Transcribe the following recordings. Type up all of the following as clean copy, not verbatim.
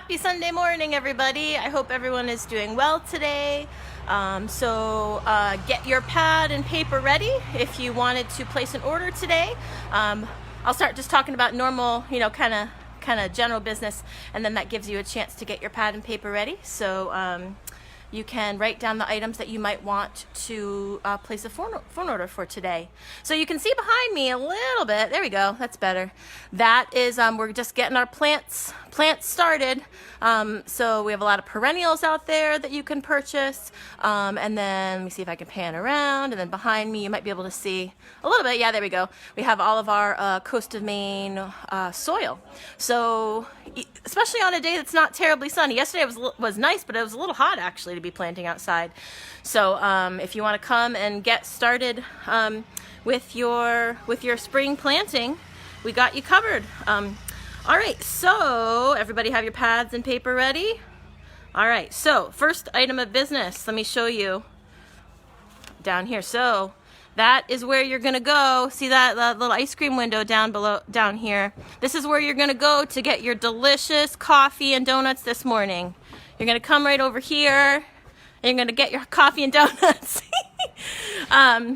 Happy Sunday morning, everybody. I hope everyone is doing well today. Get your pad and paper ready if you wanted to place an order today. I'll start just talking about normal, kind of general business, and then that gives you a chance to get your pad and paper ready. So you can write down the items that you might want to place a phone order for today. So you can see behind me a little bit. There we go. That's better. That is, we're just getting our plants started. So we have a lot of perennials out there that you can purchase. And then let me see if I can pan around. And then behind me, you might be able to see a little bit. Yeah, there we go. We have all of our coast of Maine soil. So especially on a day that's not terribly sunny. Yesterday was nice, but it was a little hot actually to be planting outside. So if you want to come and get started with your spring planting, we got you covered. All right, so everybody have your pads and paper ready? All right, so first item of business, let me show you down here. So that is where you're gonna go. See that little ice cream window down here? This is where you're gonna go to get your delicious coffee and donuts this morning. You're gonna come right over here and you're gonna get your coffee and donuts.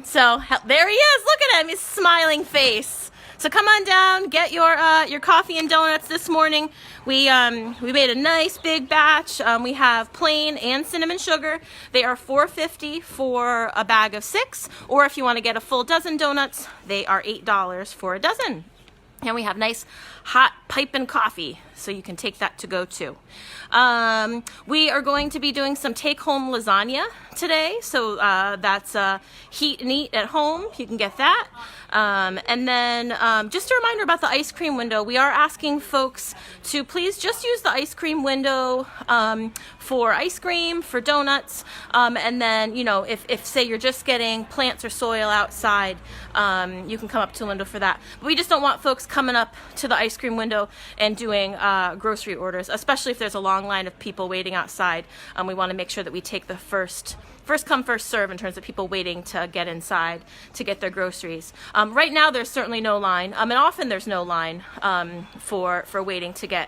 So there he is, look at him, his smiling face. So come on down, get your coffee and donuts this morning. We made a nice big batch. We have plain and cinnamon sugar. They are $4.50 for a bag of 6, or if you want to get a full dozen donuts, they are $8 for a dozen. And we have nice hot piping coffee, so you can take that to go too. We are going to be doing some take-home lasagna today, so that's heat and eat at home. You can get that. And then just a reminder about the ice cream window. We are asking folks to please just use the ice cream window for ice cream, for donuts, and then, if say you're just getting plants or soil outside, you can come up to the window for that. But we just don't want folks coming up to the ice cream window and doing grocery orders, especially if there's a long line of people waiting outside. We want to make sure that we take the first come, first serve in terms of people waiting to get inside to get their groceries. Right now, there's certainly no line, and often there's no line for waiting to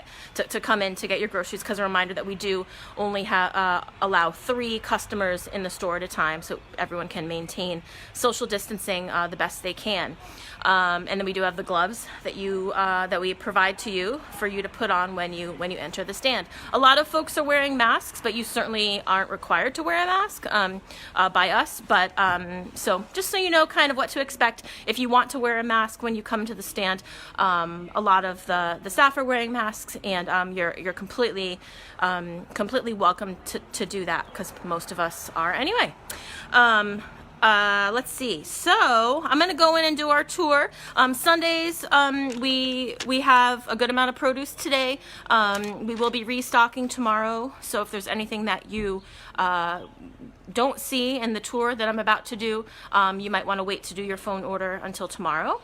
come in to get your groceries, because a reminder that we do only allow 3 customers in the store at a time, so everyone can maintain social distancing the best they can. And then we do have the gloves that we provide to you for you to put on when you enter the stand. A lot of folks are wearing masks, but you certainly aren't required to wear a mask by us. But so just so you know kind of what to expect, if you want to wear a mask when you come to the stand, a lot of the staff are wearing masks, and you're completely welcome to do that, because most of us are anyway. Let's see. So I'm going to go in and do our tour. Sundays, we have a good amount of produce today. We will be restocking tomorrow. So if there's anything that you don't see in the tour that I'm about to do, you might want to wait to do your phone order until tomorrow.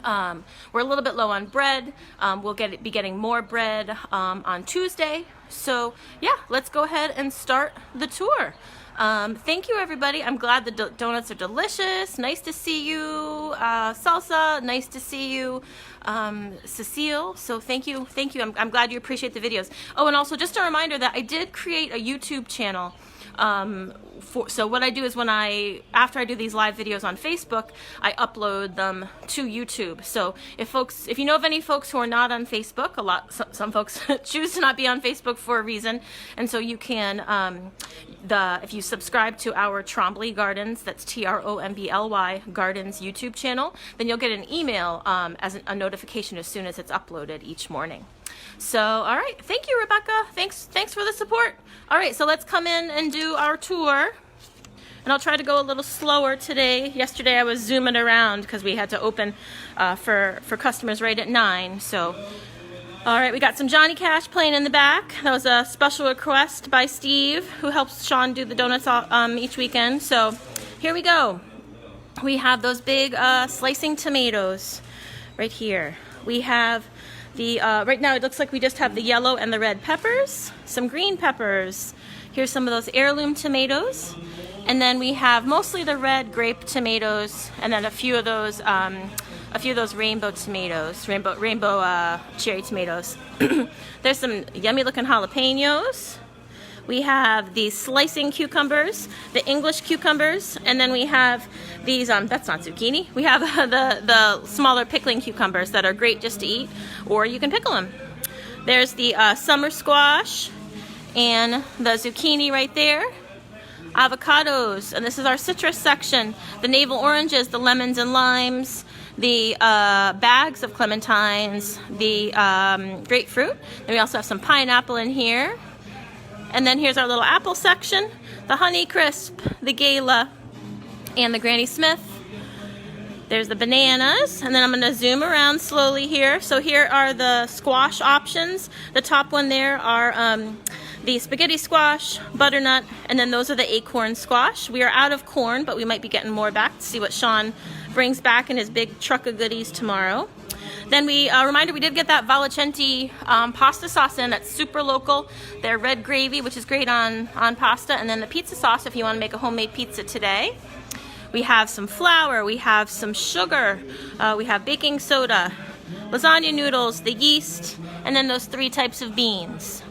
We're a little bit low on bread. We'll be getting more bread on Tuesday. So yeah, let's go ahead and start the tour. Thank you, everybody. I'm glad the donuts are delicious. Nice to see you, Salsa. Nice to see you, Cecile. So thank you. I'm glad you appreciate the videos. Oh, and also just a reminder that I did create a YouTube channel. So what I do is after I do these live videos on Facebook, I upload them to YouTube. So if you know of any folks who are not on Facebook, some folks choose to not be on Facebook for a reason, and so you can, if you subscribe to our Trombly Gardens, that's TROMBLY Gardens YouTube channel, then you'll get an email as a notification as soon as it's uploaded each morning. So, all right. Thank you, Rebecca. Thanks for the support. All right, so let's come in and do our tour. And I'll try to go a little slower today. Yesterday I was zooming around because we had to open for customers right at 9. So, all right, we got some Johnny Cash playing in the back. That was a special request by Steve, who helps Sean do the donuts each weekend. So here we go. We have those big slicing tomatoes right here. We have right now it looks like we just have the yellow and the red peppers, some green peppers. Here's some of those heirloom tomatoes. And then we have mostly the red grape tomatoes, and then a few of those a few of those rainbow tomatoes, rainbow cherry tomatoes. There's some yummy looking jalapenos. We have these slicing cucumbers, the English cucumbers, and then we have these, that's not zucchini. We have the smaller pickling cucumbers that are great just to eat, or you can pickle them. There's the summer squash and the zucchini right there. Avocados, and this is our citrus section. The navel oranges, the lemons and limes, the bags of clementines, the grapefruit. And we also have some pineapple in here. And then here's our little apple section, the Honey Crisp, the Gala, and the Granny Smith. There's the bananas, and then I'm going to zoom around slowly here. So here are the squash options. The top one there are the spaghetti squash, butternut, and then those are the acorn squash. We are out of corn, but we might be getting more back to see what Sean brings back in his big truck of goodies tomorrow. Then reminder, we did get that Vallicenti pasta sauce in. That's super local. They're red gravy, which is great on pasta. And then the pizza sauce if you want to make a homemade pizza today. We have some flour. We have some sugar. We have baking soda, lasagna noodles, the yeast, and then those 3 types of beans.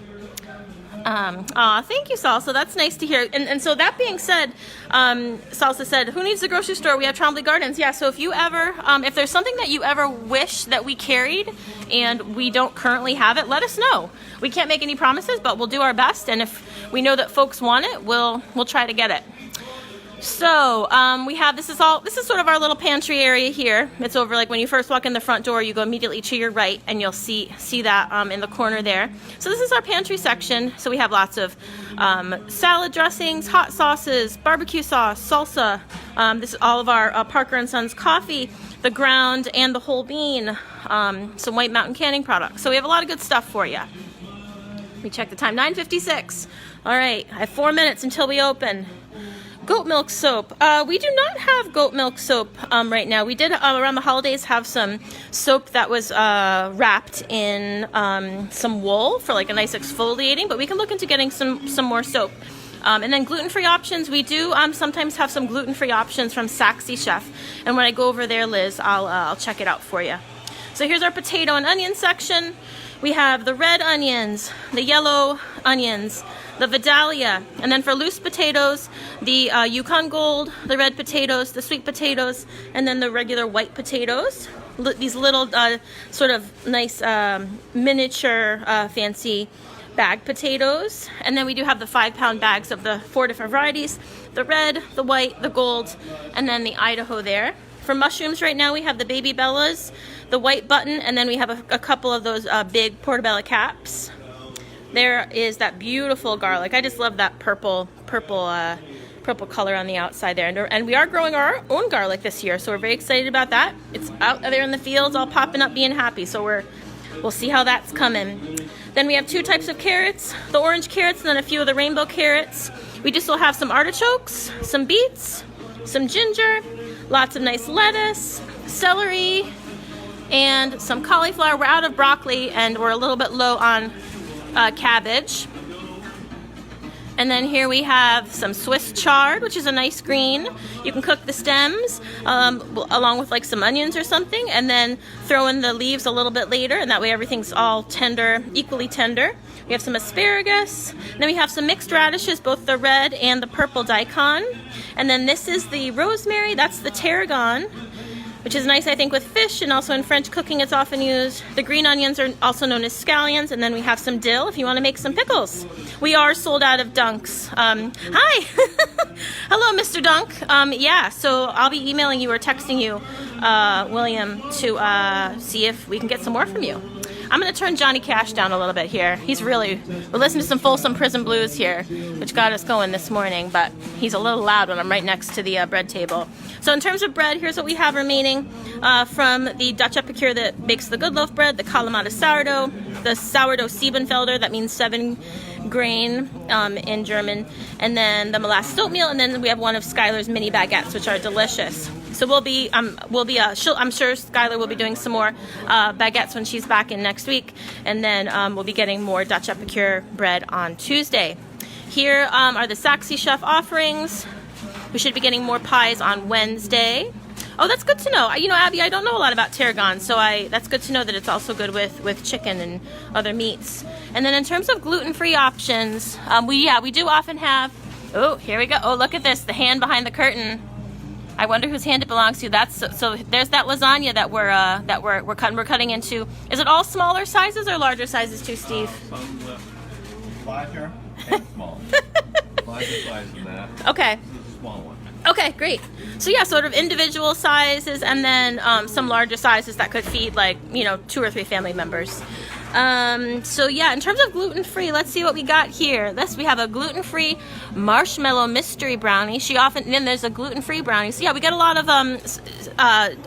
Thank you, Salsa. That's nice to hear. And so that being said, Salsa said, who needs the grocery store? We have Trombley Gardens. Yeah, so if you ever, if there's something that you ever wish that we carried and we don't currently have it, let us know. We can't make any promises, but we'll do our best. And if we know that folks want it, we'll try to get it. So we have, this is sort of our little pantry area here. It's over, like when you first walk in the front door, you go immediately to your right and you'll see that in the corner there. So this is our pantry section. So we have lots of salad dressings, hot sauces, barbecue sauce, salsa. This is all of our Parker & Sons coffee, the ground and the whole bean, some White Mountain canning products. So we have a lot of good stuff for you. Let me check the time, 9:56. All right, I have 4 minutes until we open. Goat milk soap. We do not have goat milk soap right now. We did around the holidays have some soap that was wrapped in some wool for like a nice exfoliating, but we can look into getting some more soap. And then gluten-free options. We do sometimes have some gluten-free options from Saxy Chef. And when I go over there, Liz, I'll check it out for you. So here's our potato and onion section. We have the red onions, the yellow onions, the Vidalia, and then for loose potatoes, the Yukon Gold, the red potatoes, the sweet potatoes, and then the regular white potatoes. These little sort of nice miniature fancy bag potatoes. And then we do have the 5-pound bags of the 4 different varieties, the red, the white, the gold, and then the Idaho there. For mushrooms right now we have the Baby Bellas, the white button, and then we have a couple of those big portobello caps. There is that beautiful garlic. I just love that purple color on the outside there. And we are growing our own garlic this year, so we're very excited about that. It's out there in the fields, all popping up, being happy. So we'll see how that's coming. Then we have 2 types of carrots, the orange carrots and then a few of the rainbow carrots. We just will have some artichokes, some beets, some ginger, lots of nice lettuce, celery, and some cauliflower. We're out of broccoli and we're a little bit low on cabbage. And then here we have some Swiss chard, which is a nice green. You can cook the stems along with like some onions or something, and then throw in the leaves a little bit later, and that way everything's all tender, equally tender. We have some asparagus. Then we have some mixed radishes, both the red and the purple daikon. And then this is the rosemary, that's the tarragon, which is nice, I think, with fish, and also in French cooking it's often used. The green onions are also known as scallions, and then we have some dill if you want to make some pickles. We are sold out of dunks. Hi! Hello, Mr. Dunk. Yeah, so I'll be emailing you or texting you, William, to see if we can get some more from you. I'm going to turn Johnny Cash down a little bit here. We're listening to some Folsom Prison Blues here, which got us going this morning, but he's a little loud when I'm right next to the bread table. So in terms of bread, here's what we have remaining from the Dutch Epicure that bakes the good loaf bread, the Kalamata sourdough, the sourdough Siebenfelder, that means 7 grain in German, and then the molasses oatmeal, and then we have one of Skylar's mini baguettes, which are delicious. So I'm sure Skylar will be doing some more baguettes when she's back in next week, and then we'll be getting more Dutch Epicure bread on Tuesday. Here are the Saxy Chef offerings. We should be getting more pies on Wednesday. Oh, that's good to know. You know, Abby, I don't know a lot about tarragon, so that's good to know that it's also good with chicken and other meats. And then in terms of gluten-free options, we do often have. Oh, here we go. Oh, look at this, the hand behind the curtain. I wonder whose hand it belongs to. So there's that lasagna that we're cutting into. Is it all smaller sizes or larger sizes too, Steve? Some larger and small. Larger size than that. Okay. This is a small one. Okay, great. So yeah, sort of individual sizes, and then some larger sizes that could feed, like, you know, 2 or 3 family members. So yeah, in terms of gluten-free, let's see what we got here. We have a gluten-free marshmallow mystery brownie. Then there's a gluten-free brownie. So yeah, we got a lot of,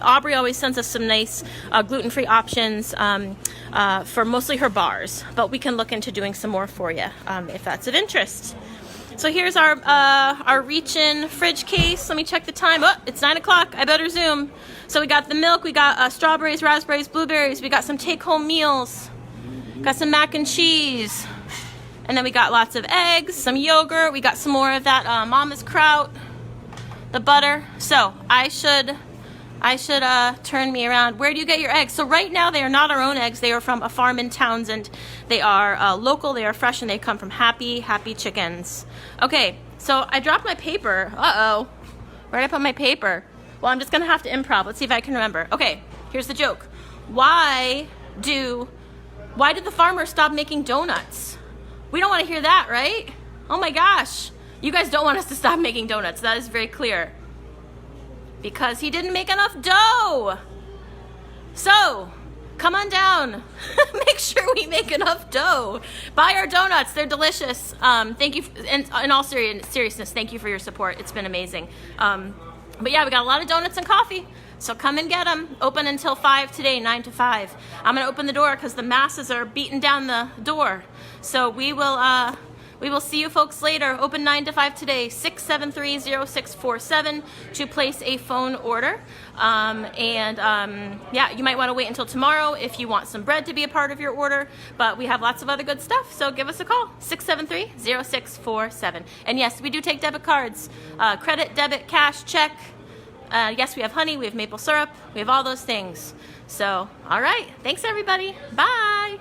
Aubrey always sends us some nice gluten-free options for mostly her bars, but we can look into doing some more for you if that's of interest. So here's our reach-in fridge case. Let me check the time. Oh, it's 9 o'clock. I better zoom. So we got the milk. We got strawberries, raspberries, blueberries. We got some take-home meals. Got some mac and cheese. And then we got lots of eggs, some yogurt. We got some more of that Mama's Kraut, the butter. So I should turn me around. Where do you get your eggs? So right now they are not our own eggs. They are from a farm in Townsend. They are local, they are fresh, and they come from happy chickens. Okay, so I dropped my paper. Uh-oh. Where did I put my paper? Well, I'm just gonna have to improv. Let's see if I can remember. Okay, here's the joke. Why did the farmer stop making donuts? We don't want to hear that, right? Oh my gosh. You guys don't want us to stop making donuts. That is very clear. Because he didn't make enough dough. So, come on down. Make sure we make enough dough. Buy our donuts. They're delicious. Thank you. In all seriousness, thank you for your support. It's been amazing. But yeah, we got a lot of donuts and coffee. So come and get them. Open until 5 today, 9 to 5. I'm going to open the door because the masses are beating down the door. So we will see you folks later. Open 9 to 5 today, 673-0647 to place a phone order. Yeah, you might want to wait until tomorrow if you want some bread to be a part of your order, but we have lots of other good stuff, so give us a call, 673-0647. And yes, we do take debit cards, credit, debit, cash, check. Yes, we have honey, we have maple syrup, we have all those things. So, all right, thanks everybody. Bye.